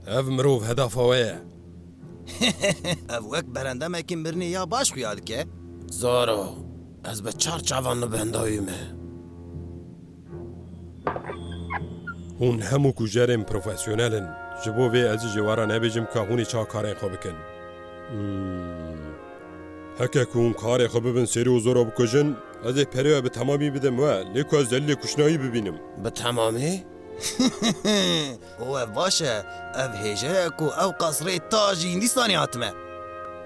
ev mirov hedefa we ye. Ev wek berendemekî mirnî ya baş xuya dike. Zaro, ez bi çar çavan li bendayî me. Hûn hemû kujerên profesyonelin. Ji bo vê ez ji wara nebêjim ka hûnî ça karên xwe bikin. Heke ku hûn karê xwe bibin serî û zora bikujin, ez ê perê bi temamî bidim we, lê ku ez delîlê kuşnayî bibînim. Bi temamî? O ev baş e. Ev hêje ku ew qasrê ta jî Hindistanê hatime.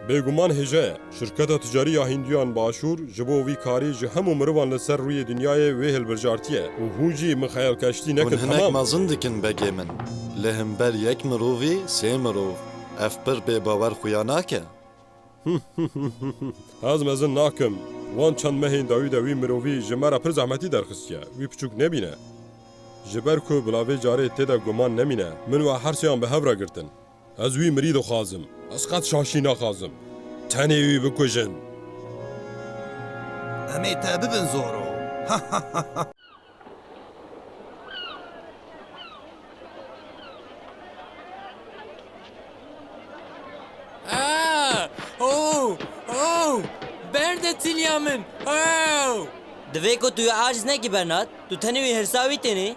Bêguman hêje ye. Şirketa ticarî ya Hindiyan Başûr ji bo vî karî ji hemû mirovan li ser rûyê dunyayê wê hilbirjartiye û hûn jî min xeyalkeştî Hûn nekin hinek temam. mezin dikin begê min. Li hember yek mirovî sê mirov. Ev pir bêbawer xuya nake. Ez mezin nakim. Wan çend mehên dawî de wî mirovî ji me re pir zehmetî derxistiye. Wî piçûk nebîne. Ji ber ku bila vê carê tê de guman nemîne, min we her seyan bi hev re girtin. Ez wî mirî dixwazim. Ez qet şaşî naxwazim. Tenê wî bikujin. Em ê te bibin zoro. Berde tilya min. Divê ku tu yê aciz nekî Bernat, tu tenê wî hirsavî tenê.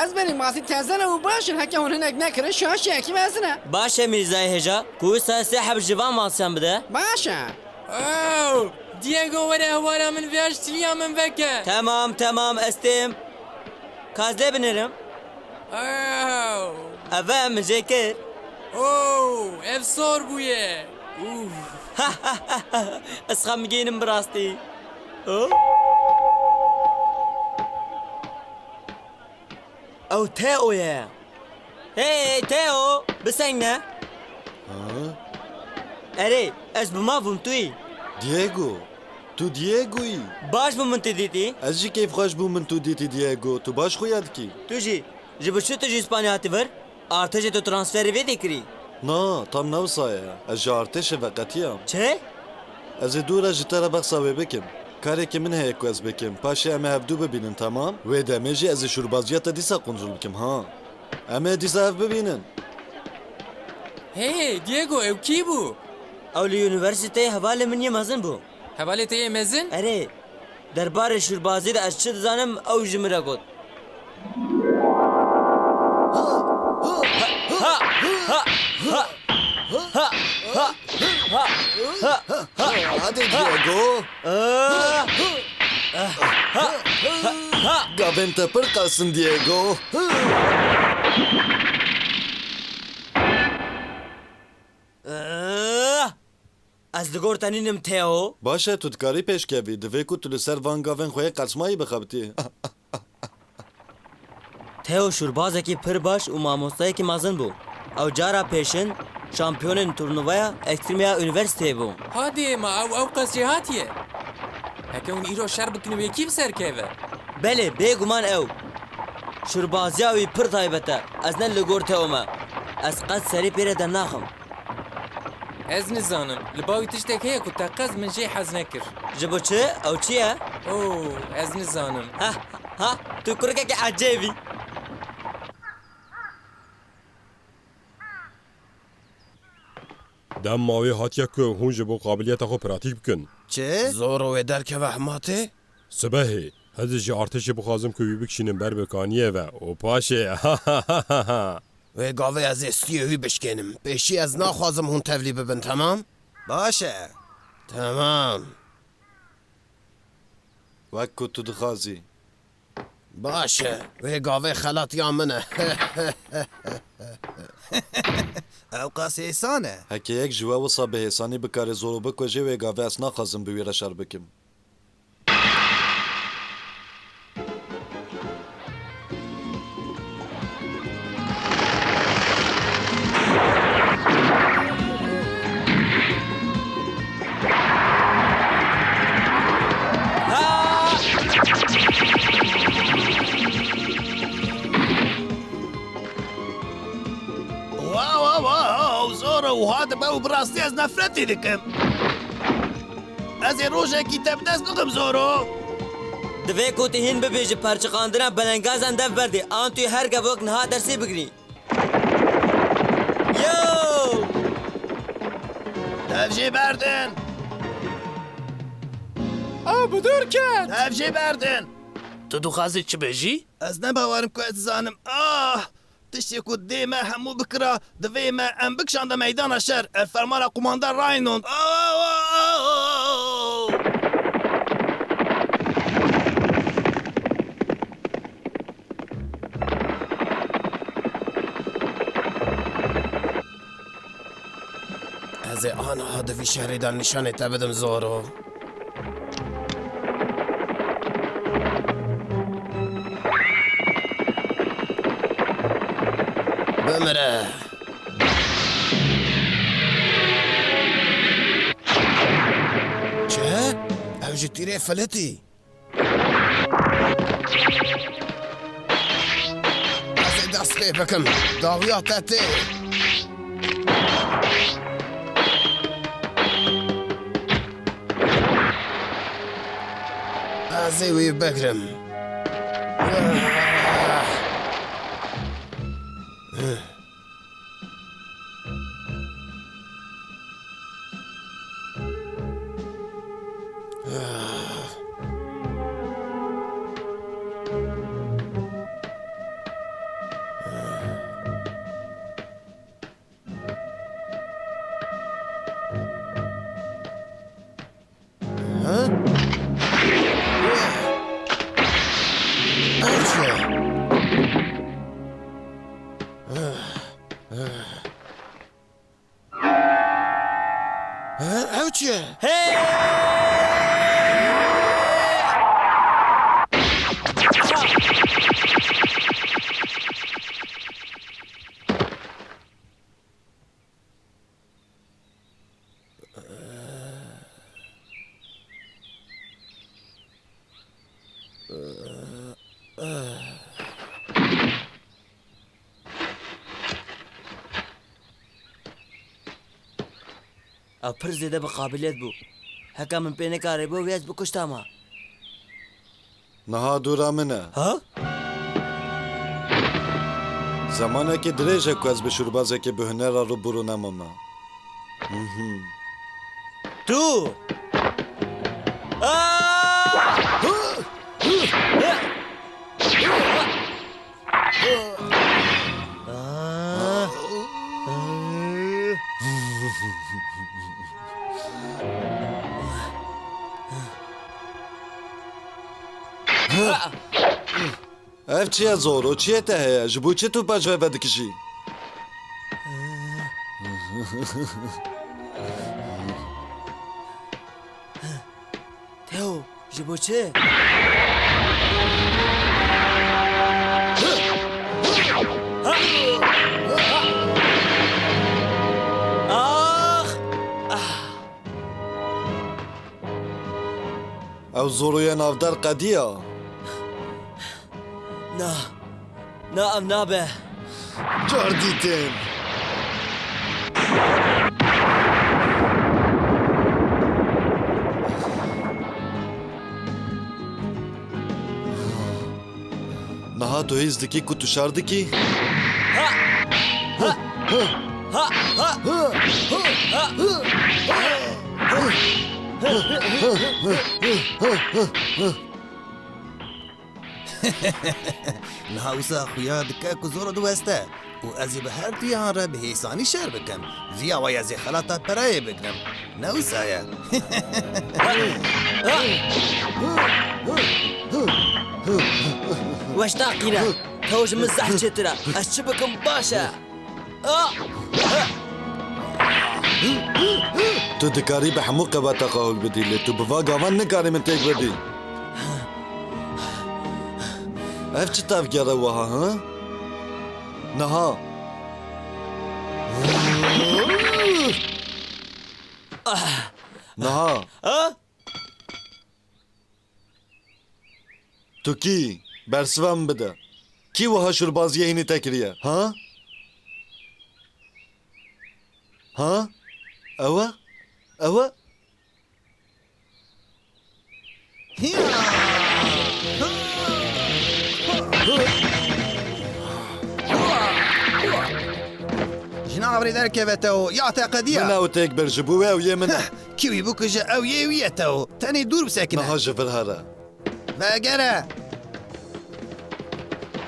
Ez benê masî tezene û başin heke hûn hinek nekirin şaşiyekî mezin e. Baş e Mîrzayê Hêja, ku wisa sê heb ji van masiyan bide. Baş e. Diego were hewara min vêj tilya min veke. Tamam ez têm. Kazlê binirim. Ev e min jê kir. Ev sor bûye. Ez xemgînim bi rastî. Ew Teo ye. Hey Teo, biseng ne? Erê, ez bi mavum tu yî. Diego. Tu Diego'yî. Baş bû min tu dîtî? Ez jî kêfxweş bûm min tu dîtî Diego. Tu baş xuya dikî. Tu jî, ji bi çi tu jî Spanya hatî vir? Artêşê tu transferê vê dêkirî. Na, tam newsa ye. Ez ji artêşê veqetiyam. Çi? Ez ê dûra ji te re bexsa wê bikim. Karekê min heye ku ez bikim. Paşê em ê hevdû bibînin temam. Wê demê jî ez ê şûrbaziya te dîsa quntul bikim ha. Em ê dîsa ev bibînin. Hey Diego ew kî bû? Ew li üniversiteyê hevalê min yê mezin bû. Hevalê te yê mezin? Erê, derbarê şûrbazî de ez çi dizanim ew ji min re got. Hadi Diego. Gavên te pir qalsın Diego. Ez digortanînim Teo. Baş e tu dikarî pêşkevî. Divê ku tu li ser van gavên xwe yê qelsmayî bixebitî. Teo şûrbazekî pir baş û mamostayekî mezin bû. Ew cara pêşin şampiyonên turnuvaya Ekstremiya Üniversiteyê bû. Hadê ma ew qesî hatiye. Heke hûn îro şer bikin wê kî bi ser keve? Belê, bêguman ew. Şûrbaziya wî pir taybet e. Ez ne li gor Teo me. Ez qet serî pê re dernaxim. Ez nizanim. Li bawî tiştek heye ku te qez min jê hez nekir. Ji bo çi? Ew çi ye? Ez nizanim. Ha, tu kurikekî ecêbî. Dem mavê hatiye ku hûn ji bo qabiliyeta xwe pratîk bikin. Çi? Zoro wê derkeve hematê? Sibehê, ez jî artêşê bixwazim ku wî bikişînim ber bi kaniyê ve û paşê. Wê gavê ez ê stiyê wî bişkênim. Pêşî ez naxwazim hûn tevlî bibin, temam? Baş e. Temam. Wek ku tu dixwazî. Baş e. Wê gavê xelatiya min e. Ew qas êsan e. Heke yek ji we wisa bi hêsanî bikare zoro bikuje wê gavê ez naxwazim bi wî re şer bikim. Wow, zoro û hadibe û bi rastî ez nefretê dikim. Ez ê rojekî te bi dest bikim zoro. Divê ku tu hîn bibêjî perçiqandina belengazan dev berdê. An tu her gevok niha dersê bigirî. Yo! Dev jê berdin. Bu durken. Dev jê berdin. Tu dixwazî çi bêjî? Ez ne bawerim ku ez zanim. Tiştê ku dê me hemû bikira divê me em bikşanda meydana şer. Ev fermana kumandar Raynon. Ez ê aniha di vî şerê de nîşanê te bidim Zoro. Bimire. Çi? Ew ji tîrê filetî. Ez ê dest pê bikim. Dawiya te tê. Ez ê wî bigirim. Ew çi ye? Hey! او پر زیده به قابلیت بو. هکا من پی نکاره بو ویز بکشتا ما. Niha dûra min e. ها؟ Zamanekî dirêj e ku ez bi şûrbazekê bi hunera rûbûrû nemame. تو! آه! آه! Ev çi ye Zoro? Çi ye te heye? Ji bo çi tu paş ve vedikişî? تهو جبو چه؟ آخ! Ew Zoroya navdar qediya. نه نه ام نابه Car dîtin. Niha tu hêz dikî ku tu şar dikî? نهاوسا خویا دکه کو زور دوسته و ازی به هر دیان را به حسانی شهر بکم ویا و ازی خلاطا پرای بگرم نوسایا وش تاقینا توج مزح چترا اشبكم باشا Tu dikarî bi hemû qebata qehûl bidî lê tu bi va gavan nikarî min têk bidî. Ev çi tevgera wiha ha? Niha. Niha. Tu kî? Bersiva min bide. Kî wiha şûrbaziyê hînî te kiriye? Ha? Ha? Ew e? Ew e? جنا هاوری درکەوێتەوە یا من تاقەدیە ئەو تێک بەرژبووە و یێ منە کیوی بکوژە ئەو یێویەتەوە تەنی دوور بسێکنە نەها ji vir here بەگەرە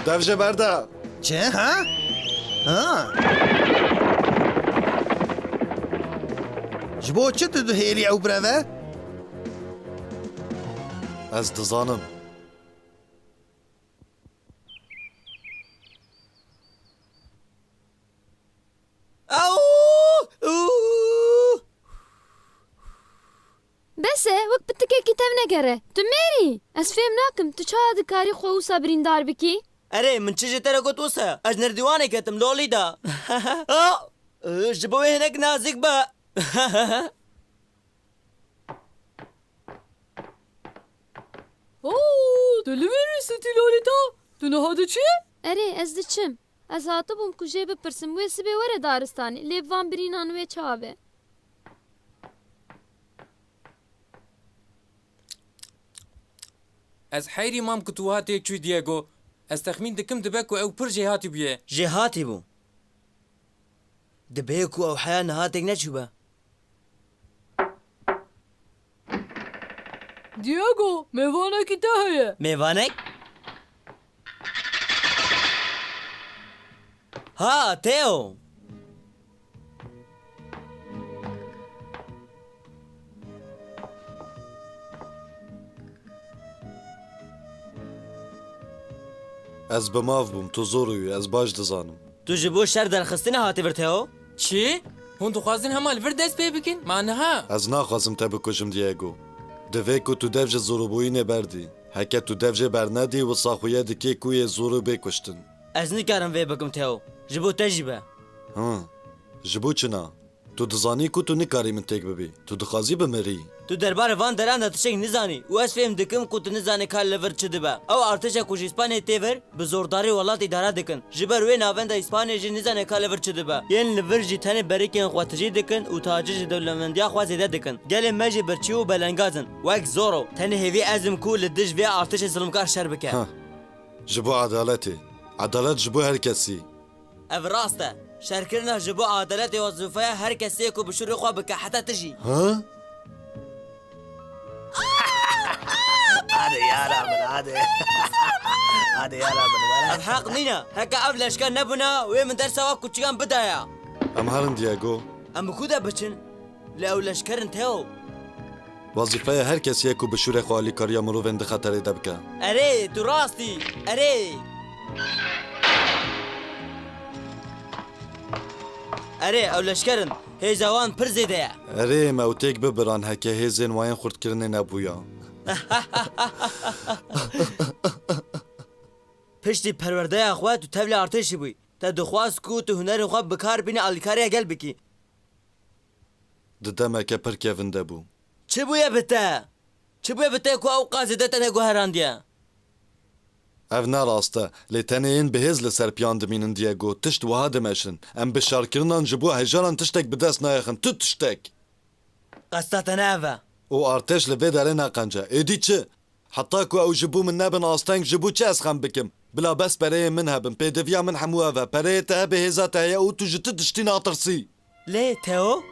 dev ji ber de چ ها؟ ها ji bo çi tu dihêlî ew bireve؟ ez dizanim بەسێ وەک پتکێکی تەم نەگەڕێ تو مێری ئەس فێم ناکەم تو چا دکاری خۆ و سەبریندار بکی ئەرێ من چ ji te re got wisa ez nerdîwanê ketim lolî da ji bo wê hinek nazik be Tu li wêrî Lolita tu niha diçî erê ez diçim ez hatibûm ku jê bipirsim wê sibê were daristanê lê van birînan wê çavê Ez heyrî mam ku tu hatiyek çû Diego. Ez texmîn dikim dibe ku ew pir jêhatî bûye. jê hatî bû dibe ku ew heya nihatek neçû be Diego mêvanekî te heye mêvanek ha Teo ez bi mav bûm tu zor wî ez baş dizanim tu ji bo şer derxistinê hatî vir Teo Çi? Hûn dixwazin hema li vir dest pê bikin? Ma niha. ez naxwazim te bikujim Diego divê ku tu dev ji zorobûyînê berdî heke tu dev jê bernedî wisa xuye dikê ku yê zorû bê kuştin ez nikarim vê bikim Teo ji bo te jî be ji bo çina tu dizanî ku tu nikarî min têk bibî tu dixwazî bimirî tu derbarê van deran de tiştek nizanî û ez fêm dikim ku tu nizanî kar li vir çi dibe ew artêşa ku ji İspaniyê tê vir bi zordarî welatê idare dikin ji ber wê navenda İspaniyê jî nizanê kar li vir çi dibe yên li vir jî tenê berîkên xwe tijî dikin û tacî ji dewlemendiya xwe zêde dikin gelê me jî birçî û belengazin wek zoro tenê hêvî ezim ku li dij vê artêşê zilmkar şer bike ji bo edaletê edalet ji bo her kesî ev rast e şerkirina ji bo adeletê wezîfeya her kesê ku bi şûrê xwe bike heta te jî Hadi yara min hadi. Hadi yara min were. ev heq nîne heke ev leşker nebûne wê min dersa we kûçikan bidaya em herin Diego em bi ku de biçin li ew leşkerin Teo wazîfeya her kesiyê ku bi şûrê xwe alîkariya mirovên di xeterê de bike erê tu rastî erê erê ew leşkerin hêza wan pir zêde ye erê me ew têk bibiran heke hêzên wayên xurtkirinê nebûya piştî perwerdeya xwe tu tevlê artêşî bûyî te dixwaz ku tu hunerê xwe bikar bînî alîkariya gel bikî di demeke pir kevin de bû çi bûye bi te çi bûye bi te ku ew qazê de te neguherandiye ev ne rast e lê tenê yên bihêz li ser piyan dimînin Diego tişt wiha dimeşin em bi şarkirinan ji bo hejaran tiştek bi dest nayexin tu tiştek qesta te ne ev e û artêş li vê derê neqence êdî çi heta ku ew ji bo min nebin asteng ji bo çi ez xem bikim bila bes pereyên min hebin pêdiviya min hemû ev e pereyê te hebe hêza te heye û tu ji ti tiştî natirsî lê Teo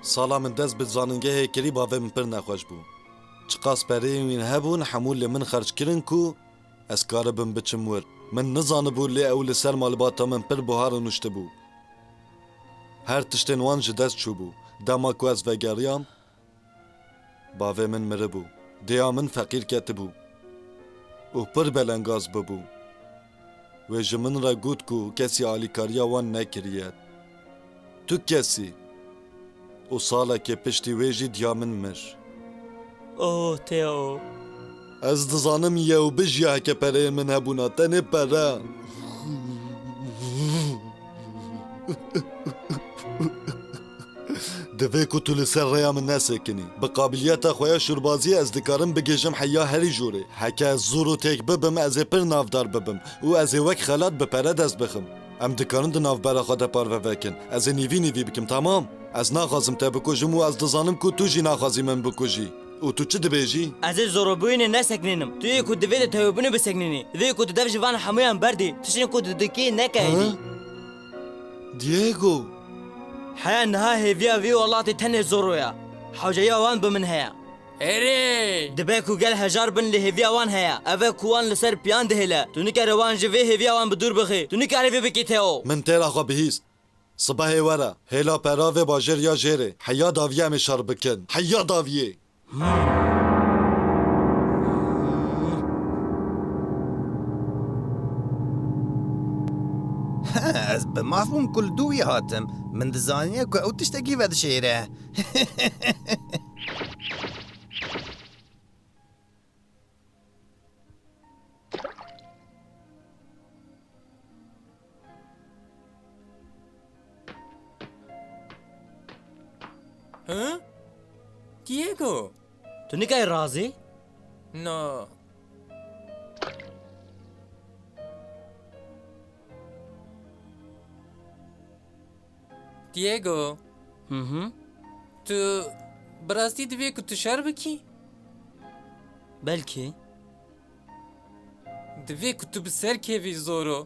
sala min dest bi zanîngehê kirî bavê min pir nexweş bû çiqas pereyên wîn hebûn hemû li min xerc kirin ku ez karibim biçim wir min nizanibû lê ew li ser malbata min pir buhar û nuştibû her tiştên wan ji dest çûbû dema ku ez vegeriyam bavê min miribû dêya min feqîr ketibû û pir belengaz bibû wê ji min re got ku kesî alîkariya wan nekiriye tu kesî û salekê piştî wê jî diya min mir oh Teo ez dizanim ye û bijiya heke pereyên min hebûna tenê pere divê ku tu li ser rêya min nesekinî bi qabiliyeta xwe ya şûrbaziyê ez dikarim bigêjim heya herî jûrê heke ez zûr û têk bibim ez ê pir navdar bibim û ez ê wek xelat bi pere dest bixim em dikarin di navbera xwe de parve vekin ez ê nîvî nîvî bikim tamam ez naxwazim te bikujim û ez dizanim ku tu jî naxwazî min bikujî û tu çi dibêjî ez ê zorobûyînê neseknînim tu yê ku divê de tewbûnê biseknînî divê ku tu dev ji van hemûyan berdî tiştên ku tu dikî neke êdî دیگو حیا نها هێڤیا وی وڵاتی تەنێ زۆڕۆیە حەوجەیە وان بە من هەیە اره دەبێ ku gel hejar bin li hêviya wan heye ev e ku wan li ser piyan dihêle tu nikare wan ji vê hêviya wan bi dûr bixî tu nikarî vê bikî teo من تیرا خوا بهیست صبح وره هلا پراو باجر یا جره حیا داویه مشار بکن حیا داویه Ez bi mafhum kul dûyê hatim. Min dizaniye ku ew tiştekî vedişêre. ها دیگو tu nikarî razî نه دیگو تو براستی دوی که تو شر بکی belkî دوی که تو بسر کیوی زورو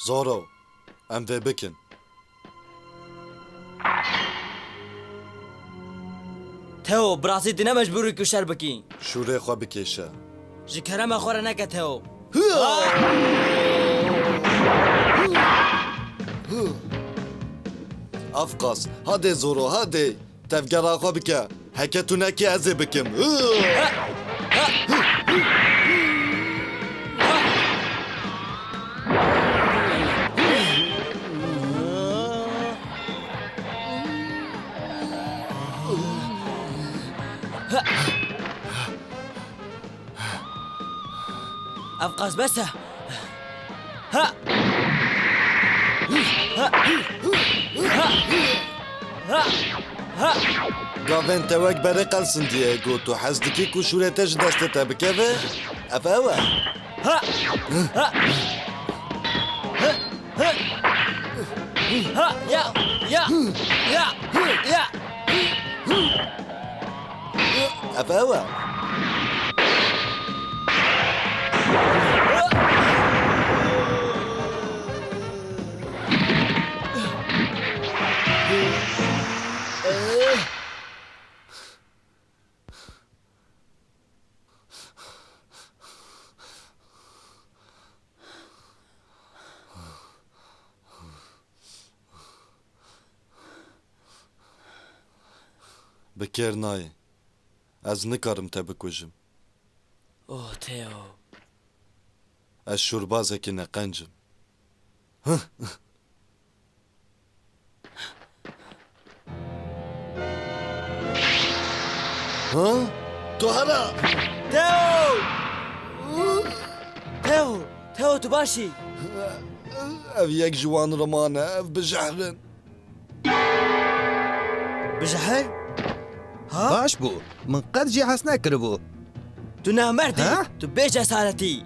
زورو ام وی بکن teo birasî tu ne mecbûrî ku şer bikî شوره خوا بکشه ji kerema xwe re neke teo افقاس هادي زورو هادي تفقر خوا بکه هکتو نکی ازی بکم افقاس بسه ها گاوین توک بره قلسن دیگو تو حزدکی کو شوره تج دسته بکه افاوه ha ya ya ya ya افاوه بکر نایه از نکارم تا بکوژم oh teo از شوربازه که نقنجم ها؟ تو هلا teo tu başî او یک جوان رمانه اف بجهرن bijehir Baş bû. Min qet jî hes nekiribû. tu namerdî Ha? tu bê cesaretî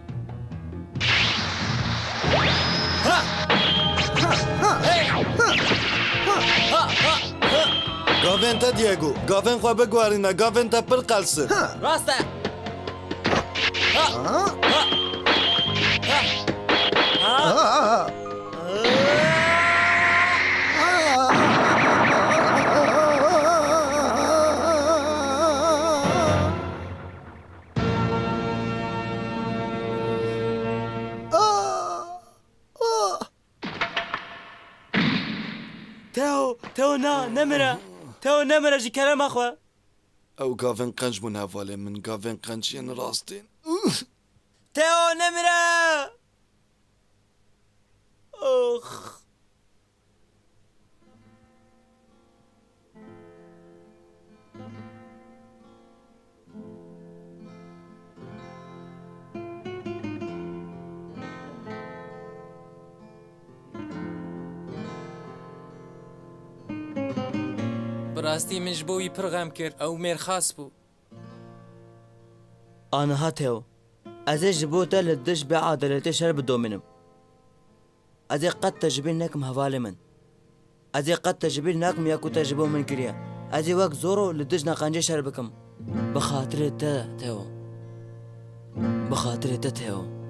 گاوین تا دیگو گاوین خواه بگوارینه گاوین تا پر قلسن rast e teo na nemire تاو نمره جی کلام اخوا او گاوین قنج بون هواله من گاوین قنجین راستین تاو نمره اخ براستی من ji bo wî pir xem kir ew mêrxas bû. آنها تاو از جبوتا لدش بعدالتي شر بدومنم از قد تجبين نكم هوالي من از قد تجبين نكم ياكو تجبو من كريا از وقت زورو لدش نقانجي شر بكم بخاطر تا تاو بخاطر تا تاو